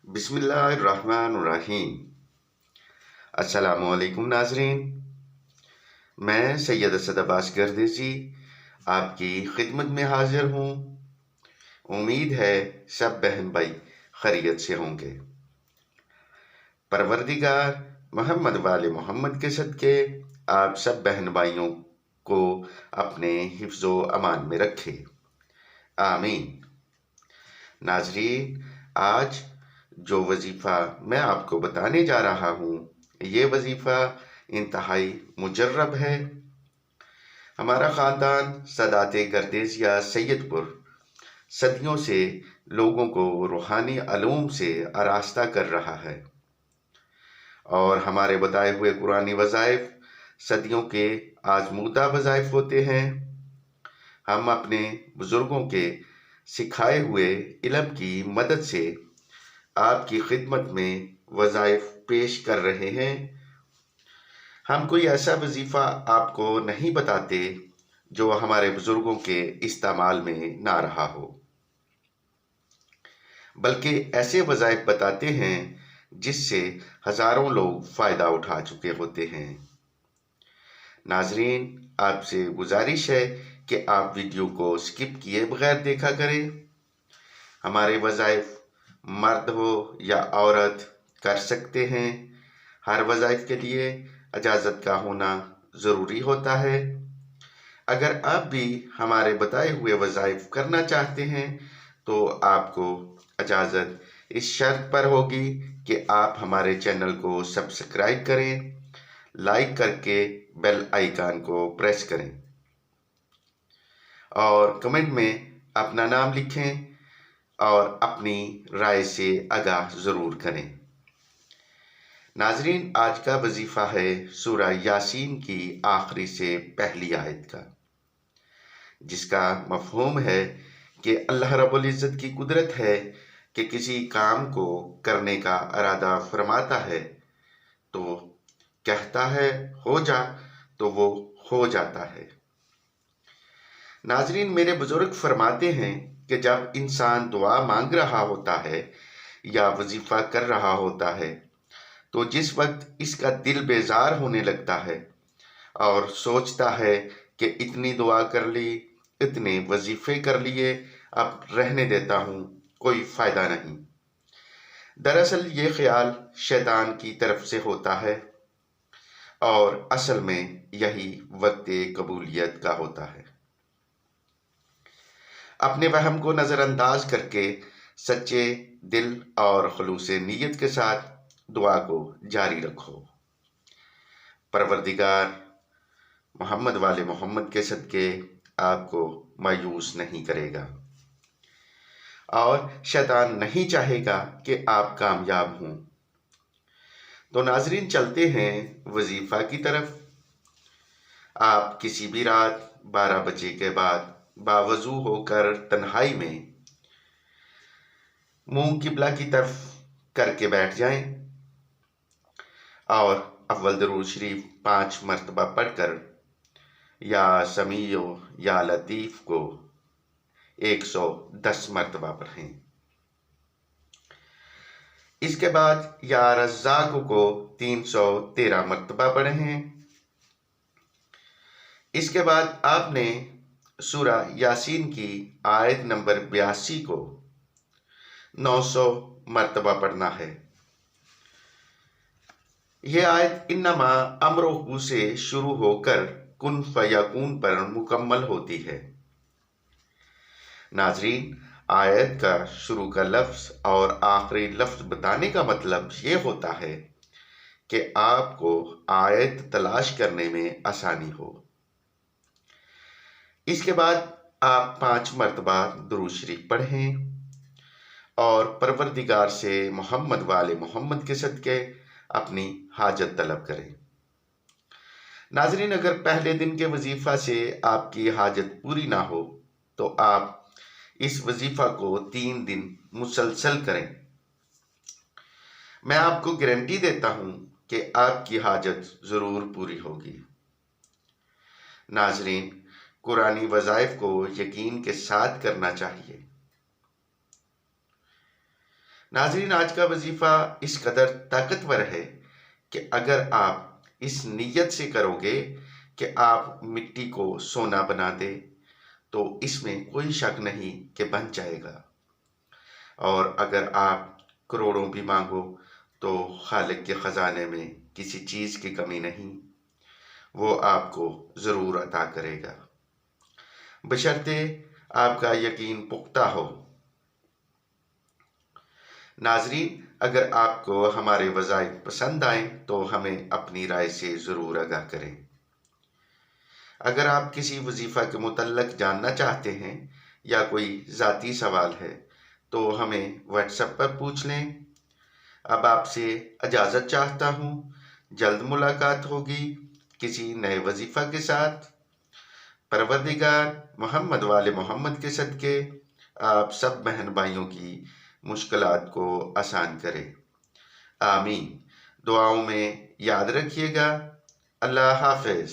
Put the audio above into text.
बिस्मिल्लाहिर्रहमानिर्रहीम। अस्सलामुअलैकुम नाजरीन, मैं सैयद असद अब्बास गर्देसी आपकी खिदमत में हाजिर हूँ। उम्मीद है सब बहन भाई खैरियत से होंगे। परवरदिगार मोहम्मद वाले मोहम्मद के सदके आप सब बहन भाइयों को अपने हिफ्ज़ो अमान में रखे, आमीन। नाजरीन, आज जो वजीफ़ा मैं आपको बताने जा रहा हूँ, ये वजीफ़ा इंतहाई मुजर्रब है। हमारा ख़ानदान सदाते गर्देसिया सैयदपुर सदियों से लोगों को रूहानी अलूम से आरास्ता कर रहा है और हमारे बताए हुए कुरानी वज़ाइफ सदियों के आजमूदा वज़ाइफ होते हैं। हम अपने बुज़ुर्गों के सिखाए हुए इल्म की मदद से आपकी खिदमत में वज़ाइफ पेश कर रहे हैं। हम कोई ऐसा वजीफ़ा आपको नहीं बताते जो हमारे बुजुर्गों के इस्तेमाल में ना रहा हो, बल्कि ऐसे वज़ाइफ बताते हैं जिससे हज़ारों लोग फ़ायदा उठा चुके होते हैं। नाजरीन, आपसे गुजारिश है कि आप वीडियो को स्किप किए बगैर देखा करें। हमारे वज़ाइफ मर्द हो या औरत कर सकते हैं। हर वज़ाइफ के लिए इजाज़त का होना ज़रूरी होता है। अगर आप भी हमारे बताए हुए वज़ाइफ करना चाहते हैं तो आपको इजाज़त इस शर्त पर होगी कि आप हमारे चैनल को सब्सक्राइब करें, लाइक करके बेल आइकन को प्रेस करें और कमेंट में अपना नाम लिखें और अपनी राय से आगाह ज़रूर करें। नाजरीन, आज का वजीफ़ा है सूरा यासीन की आखिरी से पहली आयत का, जिसका मफ़हूम है कि अल्लाह रब्बुल इज़्ज़त की कुदरत है कि किसी काम को करने का इरादा फरमाता है तो कहता है हो जा, तो वो हो जाता है। नाजरीन, मेरे बुजुर्ग फरमाते हैं कि जब इंसान दुआ मांग रहा होता है या वजीफ़ा कर रहा होता है तो जिस वक्त इसका दिल बेजार होने लगता है और सोचता है कि इतनी दुआ कर ली, इतने वजीफ़े कर लिए, अब रहने देता हूँ, कोई फ़ायदा नहीं। दरअसल ये ख्याल शैतान की तरफ से होता है और असल में यही वक्त कबूलियत का होता है। अपने वहम को नज़रअंदाज करके सच्चे दिल और खुलूसे नीयत के साथ दुआ को जारी रखो। परवरदिगार मोहम्मद वाले मोहम्मद के सदके आपको मायूस नहीं करेगा और शैतान नहीं चाहेगा कि आप कामयाब हों। तो नाजरीन, चलते हैं वजीफ़ा की तरफ। आप किसी भी रात 12 बजे के बाद बावजू होकर तन्हाई में मुंह किबला की तरफ करके बैठ जाएं और अव्वल दरूद शरीफ 5 मरतबा पढ़कर या समीओ या लतीफ़ को 110 मरतबा पढ़ें। इसके बाद या रज़्ज़ाक़ को 313 मरतबा पढ़ें। इसके बाद आपने सूरा यासीन की आयत नंबर 82 को 900 मरतबा पढ़ना है। यह आयत इन्नमा अमरुहु से शुरू होकर कुन फयकून पर मुकम्मल होती है। नाजरीन, आयत का शुरू का लफ्ज़ और आखिरी लफ्ज़ बताने का मतलब ये होता है कि आपको आयत तलाश करने में आसानी हो। इसके बाद आप 5 मरतबा दुरूद शरीफ पढ़ें और परवरदिगार से मोहम्मद वाले मोहम्मद के सदके अपनी हाजत तलब करें। नाजरीन, अगर पहले दिन के वजीफ़ा से आपकी हाजत पूरी ना हो तो आप इस वजीफ़ा को 3 दिन मुसलसल करें। मैं आपको गारंटी देता हूँ कि आपकी हाजत ज़रूर पूरी होगी। नाजरीन, कुरानी वज़ाइफ को यकीन के साथ करना चाहिए। ناظرین، آج کا وظیفہ اس قدر طاقتور ہے کہ اگر آپ اس نیت سے کرو گے کہ آپ مٹی کو سونا بنا دے تو اس میں کوئی شک نہیں کہ بن جائے گا، اور اگر آپ کروڑوں بھی مانگو تو خالق کے خزانے میں کسی چیز کی کمی نہیں، وہ آپ کو ضرور عطا کرے گا، بشرطے آپ کا یقین پختہ ہو۔ ناظرین، اگر آپ کو ہمارے وظائف پسند آئیں تو ہمیں اپنی رائے سے ضرور آگاہ کریں۔ اگر آپ کسی وظیفہ کے متعلق جاننا چاہتے ہیں یا کوئی ذاتی سوال ہے تو ہمیں واٹس ایپ پر پوچھ لیں۔ اب آپ سے اجازت چاہتا ہوں، جلد ملاقات ہوگی کسی نئے وظیفہ کے ساتھ۔ پروردگار محمد وال محمد کے صدقے آپ سب بہن بھائیوں کی مشکلات کو آسان کرے، آمین۔ دعاؤں میں یاد رکھیے گا۔ اللہ حافظ۔